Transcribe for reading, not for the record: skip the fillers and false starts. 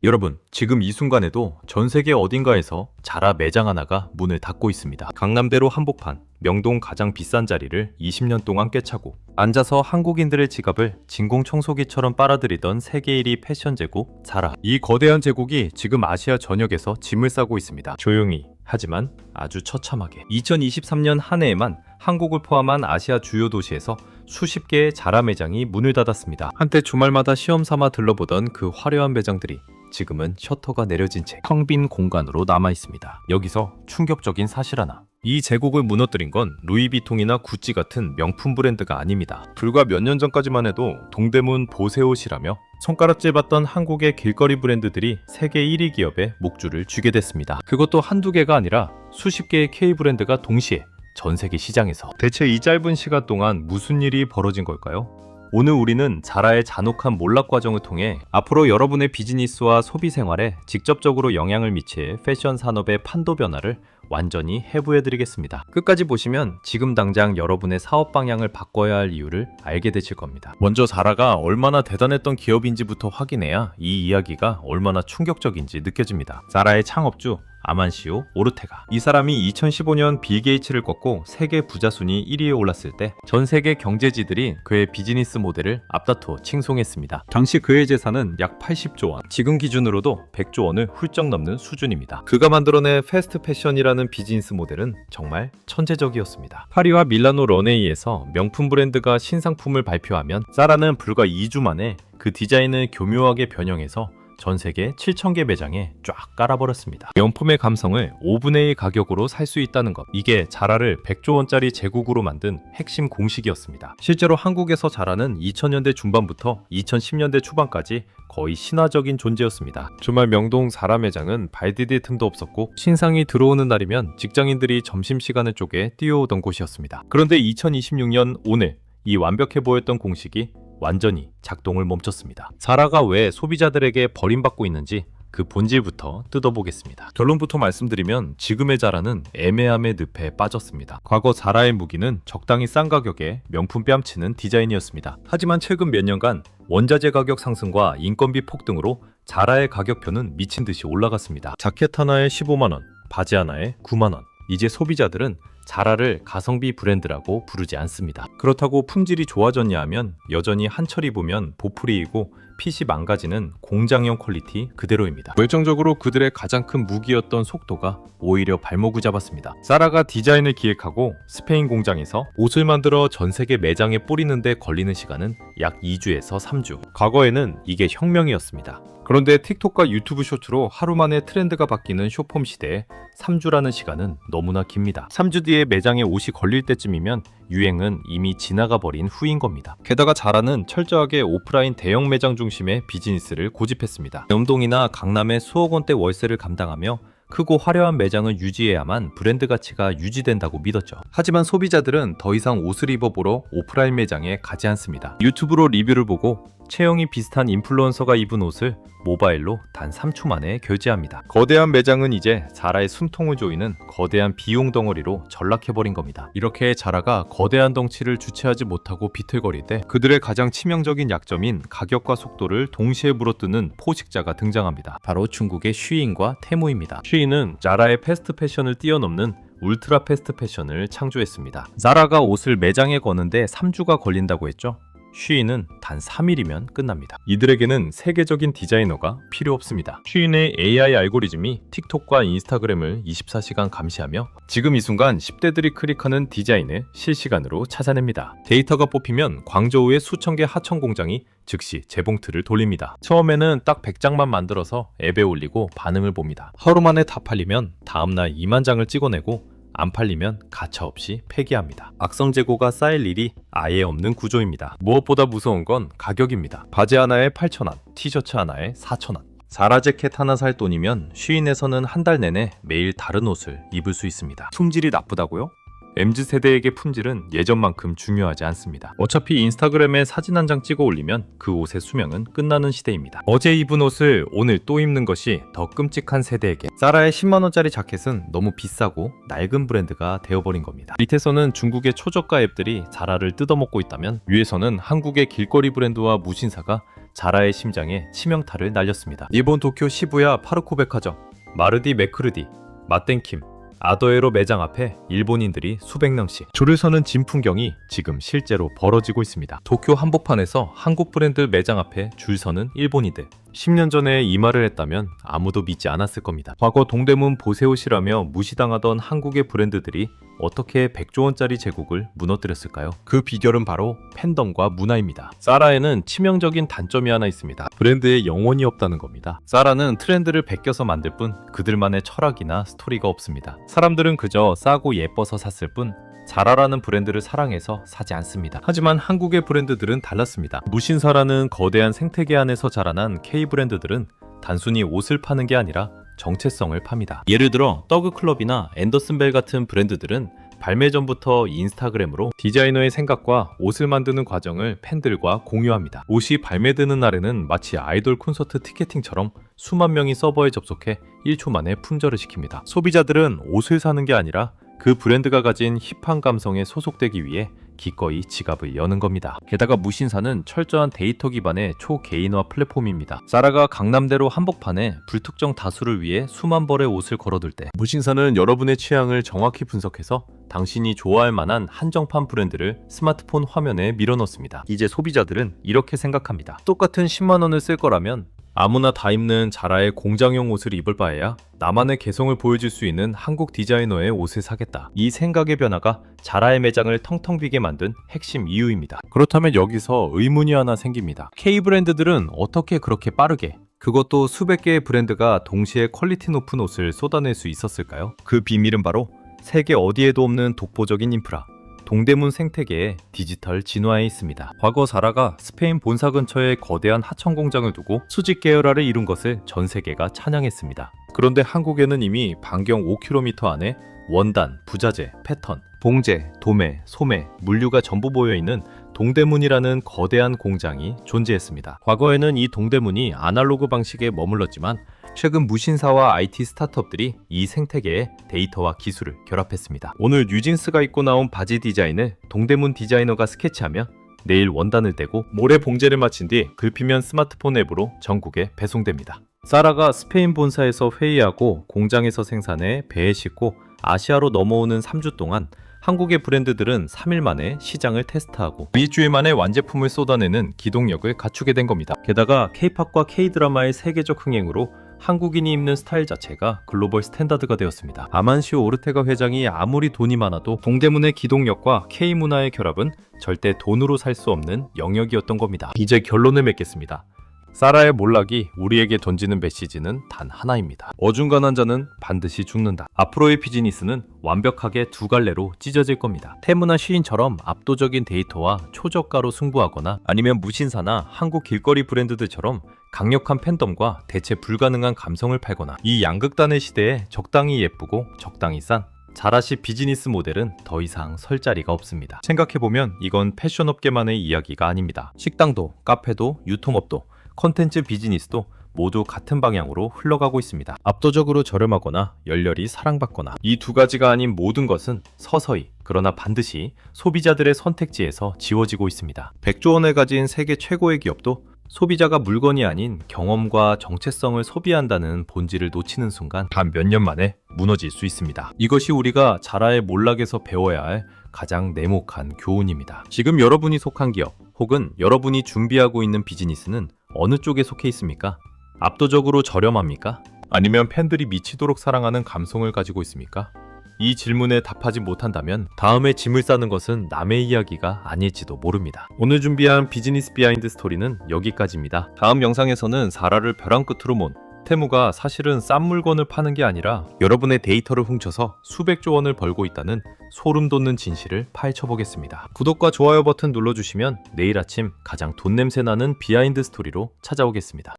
여러분, 지금 이 순간에도 전 세계 어딘가에서 자라 매장 하나가 문을 닫고 있습니다. 강남대로 한복판, 명동 가장 비싼 자리를 20년 동안 꿰차고 앉아서 한국인들의 지갑을 진공청소기처럼 빨아들이던 세계 1위 패션 제국 자라. 이 거대한 제국이 지금 아시아 전역에서 짐을 싸고 있습니다. 조용히, 하지만 아주 처참하게. 2023년 한 해에만 한국을 포함한 아시아 주요 도시에서 수십 개의 자라 매장이 문을 닫았습니다. 한때 주말마다 시험 삼아 들러보던 그 화려한 매장들이 지금은 셔터가 내려진 채 텅 빈 공간으로 남아 있습니다. 여기서 충격적인 사실 하나. 이 제국을 무너뜨린 건 루이비통이나 구찌 같은 명품 브랜드가 아닙니다. 불과 몇 년 전까지만 해도 동대문 보세옷이라며 손가락질 받던 한국의 길거리 브랜드들이 세계 1위 기업에 목줄을 쥐게 됐습니다. 그것도 한두 개가 아니라 수십 개의 K 브랜드가 동시에 전 세계 시장에서. 대체 이 짧은 시간 동안 무슨 일이 벌어진 걸까요? 오늘 우리는 자라의 잔혹한 몰락 과정을 통해 앞으로 여러분의 비즈니스와 소비 생활에 직접적으로 영향을 미칠 패션 산업의 판도 변화를 완전히 해부해드리겠습니다. 끝까지 보시면 지금 당장 여러분의 사업 방향을 바꿔야 할 이유를 알게 되실 겁니다. 먼저 자라가 얼마나 대단했던 기업인지부터 확인해야 이 이야기가 얼마나 충격적인지 느껴집니다. 자라의 창업주 아만시오 오르테가. 이 사람이 2015년 빌 게이츠를 꺾고 세계 부자 순위 1위에 올랐을 때 전 세계 경제지들이 그의 비즈니스 모델을 앞다투어 칭송했습니다. 당시 그의 재산은 약 80조 원, 지금 기준으로도 100조 원을 훌쩍 넘는 수준입니다. 그가 만들어낸 패스트 패션이라는 비즈니스 모델은 정말 천재적이었습니다. 파리와 밀라노 런웨이에서 명품 브랜드가 신상품을 발표하면 자라는 불과 2주 만에 그 디자인을 교묘하게 변형해서 전 세계 7,000개 매장에 쫙 깔아버렸습니다. 명품의 감성을 5분의 1 가격으로 살 수 있다는 것. 이게 자라를 100조 원짜리 제국으로 만든 핵심 공식이었습니다. 실제로 한국에서 자라는 2000년대 중반부터 2010년대 초반까지 거의 신화적인 존재였습니다. 주말 명동 자라 매장은 발 디딜 틈도 없었고 신상이 들어오는 날이면 직장인들이 점심시간을 쪼개 뛰어오던 곳이었습니다. 그런데 2026년 오늘 이 완벽해 보였던 공식이 완전히 작동을 멈췄습니다. 자라가 왜 소비자들에게 버림받고 있는지 그 본질부터 뜯어보겠습니다. 결론부터 말씀드리면 지금의 자라는 애매함의 늪에 빠졌습니다. 과거 자라의 무기는 적당히 싼 가격에 명품 뺨치는 디자인이었습니다. 하지만 최근 몇 년간 원자재 가격 상승과 인건비 폭등으로 자라의 가격표는 미친 듯이 올라갔습니다. 자켓 하나에 15만원, 바지 하나에 9만원. 이제 소비자들은 자라를 가성비 브랜드라고 부르지 않습니다. 그렇다고 품질이 좋아졌냐 하면 여전히 한철 입으면 보풀이이고 핏이 망가지는 공장형 퀄리티 그대로입니다. 결정적으로 그들의 가장 큰 무기였던 속도가 오히려 발목을 잡았습니다. 자라가 디자인을 기획하고 스페인 공장에서 옷을 만들어 전 세계 매장에 뿌리는 데 걸리는 시간은 약 2주에서 3주. 과거에는 이게 혁명이었습니다. 그런데 틱톡과 유튜브 쇼츠로 하루 만에 트렌드가 바뀌는 숏폼 시대에 3주라는 시간은 너무나 깁니다. 3주 뒤에 매장에 옷이 걸릴 때쯤이면 유행은 이미 지나가 버린 후인 겁니다. 게다가 자라는 철저하게 오프라인 대형 매장 중심의 비즈니스를 고집했습니다. 명동이나 강남의 수억 원대 월세를 감당하며 크고 화려한 매장을 유지해야만 브랜드 가치가 유지된다고 믿었죠. 하지만 소비자들은 더 이상 옷을 입어보러 오프라인 매장에 가지 않습니다. 유튜브로 리뷰를 보고 체형이 비슷한 인플루언서가 입은 옷을 모바일로 단 3초 만에 결제합니다. 거대한 매장은 이제 자라의 숨통을 조이는 거대한 비용 덩어리로 전락해버린 겁니다. 이렇게 자라가 거대한 덩치를 주체하지 못하고 비틀거릴 때 그들의 가장 치명적인 약점인 가격과 속도를 동시에 물어뜯는 포식자가 등장합니다. 바로 중국의 쉬인과 테무입니다. 쉬인은 자라의 패스트 패션을 뛰어넘는 울트라 패스트 패션을 창조했습니다. 자라가 옷을 매장에 거는데 3주가 걸린다고 했죠? 쉬인은 단 3일이면 끝납니다. 이들에게는 세계적인 디자이너가 필요 없습니다. 쉬인의 AI 알고리즘이 틱톡과 인스타그램을 24시간 감시하며 지금 이 순간 10대들이 클릭하는 디자인을 실시간으로 찾아냅니다. 데이터가 뽑히면 광저우의 수천 개 하청 공장이 즉시 재봉틀을 돌립니다. 처음에는 딱 100장만 만들어서 앱에 올리고 반응을 봅니다. 하루 만에 다 팔리면 다음날 2만 장을 찍어내고 안 팔리면 가차없이 폐기합니다. 악성 재고가 쌓일 일이 아예 없는 구조입니다. 무엇보다 무서운 건 가격입니다. 바지 하나에 8,000원, 티셔츠 하나에 4,000원. 자라 재킷 하나 살 돈이면 쉬인에서는 한 달 내내 매일 다른 옷을 입을 수 있습니다. 품질이 나쁘다고요? MZ세대에게 품질은 예전만큼 중요하지 않습니다. 어차피 인스타그램에 사진 한 장 찍어 올리면 그 옷의 수명은 끝나는 시대입니다. 어제 입은 옷을 오늘 또 입는 것이 더 끔찍한 세대에게 자라의 10만원짜리 자켓은 너무 비싸고 낡은 브랜드가 되어버린 겁니다. 밑에서는 중국의 초저가 앱들이 자라를 뜯어먹고 있다면 위에서는 한국의 길거리 브랜드와 무신사가 자라의 심장에 치명타를 날렸습니다. 일본 도쿄 시부야 파르코 백화점, 마르디 메크르디, 마땡킴, 아더에로 매장 앞에 일본인들이 수백 명씩 줄을 서는 진풍경이 지금 실제로 벌어지고 있습니다. 도쿄 한복판에서 한국 브랜드 매장 앞에 줄 서는 일본인들. 10년 전에 이 말을 했다면 아무도 믿지 않았을 겁니다. 과거 동대문 보세옷이라며 무시당하던 한국의 브랜드들이 어떻게 100조 원짜리 제국을 무너뜨렸을까요? 그 비결은 바로 팬덤과 문화입니다. 사라에는 치명적인 단점이 하나 있습니다. 브랜드에 영혼이 없다는 겁니다. 사라는 트렌드를 베껴서 만들 뿐 그들만의 철학이나 스토리가 없습니다. 사람들은 그저 싸고 예뻐서 샀을 뿐 자라라는 브랜드를 사랑해서 사지 않습니다. 하지만 한국의 브랜드들은 달랐습니다. 무신사라는 거대한 생태계 안에서 자라난 K 브랜드들은 단순히 옷을 파는 게 아니라 정체성을 팝니다. 예를 들어 더그클럽이나 앤더슨벨 같은 브랜드들은 발매 전부터 인스타그램으로 디자이너의 생각과 옷을 만드는 과정을 팬들과 공유합니다. 옷이 발매되는 날에는 마치 아이돌 콘서트 티켓팅처럼 수만 명이 서버에 접속해 1초 만에 품절을 시킵니다. 소비자들은 옷을 사는 게 아니라 그 브랜드가 가진 힙한 감성에 소속되기 위해 기꺼이 지갑을 여는 겁니다. 게다가 무신사는 철저한 데이터 기반의 초개인화 플랫폼입니다. 사라가 강남대로 한복판에 불특정 다수를 위해 수만 벌의 옷을 걸어둘 때 무신사는 여러분의 취향을 정확히 분석해서 당신이 좋아할 만한 한정판 브랜드를 스마트폰 화면에 밀어넣습니다. 이제 소비자들은 이렇게 생각합니다. 똑같은 10만 원을 쓸 거라면 아무나 다 입는 자라의 공장용 옷을 입을 바에야 나만의 개성을 보여줄 수 있는 한국 디자이너의 옷을 사겠다. 이 생각의 변화가 자라의 매장을 텅텅 비게 만든 핵심 이유입니다. 그렇다면 여기서 의문이 하나 생깁니다. K 브랜드들은 어떻게 그렇게 빠르게, 그것도 수백 개의 브랜드가 동시에 퀄리티 높은 옷을 쏟아낼 수 있었을까요? 그 비밀은 바로 세계 어디에도 없는 독보적인 인프라, 동대문 생태계의 디지털 진화에 있습니다. 과거 사라가 스페인 본사 근처에 거대한 하청 공장을 두고 수직 계열화를 이룬 것을 전 세계가 찬양했습니다. 그런데 한국에는 이미 반경 5km 안에 원단, 부자재, 패턴, 봉제, 도매, 소매, 물류가 전부 모여있는 동대문이라는 거대한 공장이 존재했습니다. 과거에는 이 동대문이 아날로그 방식에 머물렀지만 최근 무신사와 IT 스타트업들이 이 생태계에 데이터와 기술을 결합했습니다. 오늘 뉴진스가 입고 나온 바지 디자인을 동대문 디자이너가 스케치하면 내일 원단을 떼고 모레 봉제를 마친 뒤 글피면 스마트폰 앱으로 전국에 배송됩니다. 사라가 스페인 본사에서 회의하고 공장에서 생산해 배에 싣고 아시아로 넘어오는 3주 동안 한국의 브랜드들은 3일 만에 시장을 테스트하고 일주일 만에 완제품을 쏟아내는 기동력을 갖추게 된 겁니다. 게다가 K-팝과 K-드라마의 세계적 흥행으로 한국인이 입는 스타일 자체가 글로벌 스탠다드가 되었습니다. 아만시오 오르테가 회장이 아무리 돈이 많아도 동대문의 기동력과 K-문화의 결합은 절대 돈으로 살 수 없는 영역이었던 겁니다. 이제 결론을 맺겠습니다. 사라의 몰락이 우리에게 던지는 메시지는 단 하나입니다. 어중간한 자는 반드시 죽는다. 앞으로의 비즈니스는 완벽하게 두 갈래로 찢어질 겁니다. 테무나 쉬인처럼 압도적인 데이터와 초저가로 승부하거나 아니면 무신사나 한국 길거리 브랜드들처럼 강력한 팬덤과 대체 불가능한 감성을 팔거나, 이 양극단의 시대에 적당히 예쁘고 적당히 싼 자라식 비즈니스 모델은 더 이상 설 자리가 없습니다. 생각해보면 이건 패션업계만의 이야기가 아닙니다. 식당도, 카페도, 유통업도, 콘텐츠 비즈니스도 모두 같은 방향으로 흘러가고 있습니다. 압도적으로 저렴하거나 열렬히 사랑받거나, 이 두 가지가 아닌 모든 것은 서서히, 그러나 반드시 소비자들의 선택지에서 지워지고 있습니다. 100조 원을 가진 세계 최고의 기업도 소비자가 물건이 아닌 경험과 정체성을 소비한다는 본질을 놓치는 순간 단 몇 년 만에 무너질 수 있습니다. 이것이 우리가 자라의 몰락에서 배워야 할 가장 냉혹한 교훈입니다. 지금 여러분이 속한 기업 혹은 여러분이 준비하고 있는 비즈니스는 어느 쪽에 속해 있습니까? 압도적으로 저렴합니까? 아니면 팬들이 미치도록 사랑하는 감성을 가지고 있습니까? 이 질문에 답하지 못한다면 다음에 짐을 싸는 것은 남의 이야기가 아닐지도 모릅니다. 오늘 준비한 비즈니스 비하인드 스토리는 여기까지입니다. 다음 영상에서는 사라를 벼랑 끝으로 몬 테무가 사실은 싼 물건을 파는 게 아니라 여러분의 데이터를 훔쳐서 수백조 원을 벌고 있다는 소름 돋는 진실을 파헤쳐보겠습니다. 구독과 좋아요 버튼 눌러주시면 내일 아침 가장 돈 냄새 나는 비하인드 스토리로 찾아오겠습니다.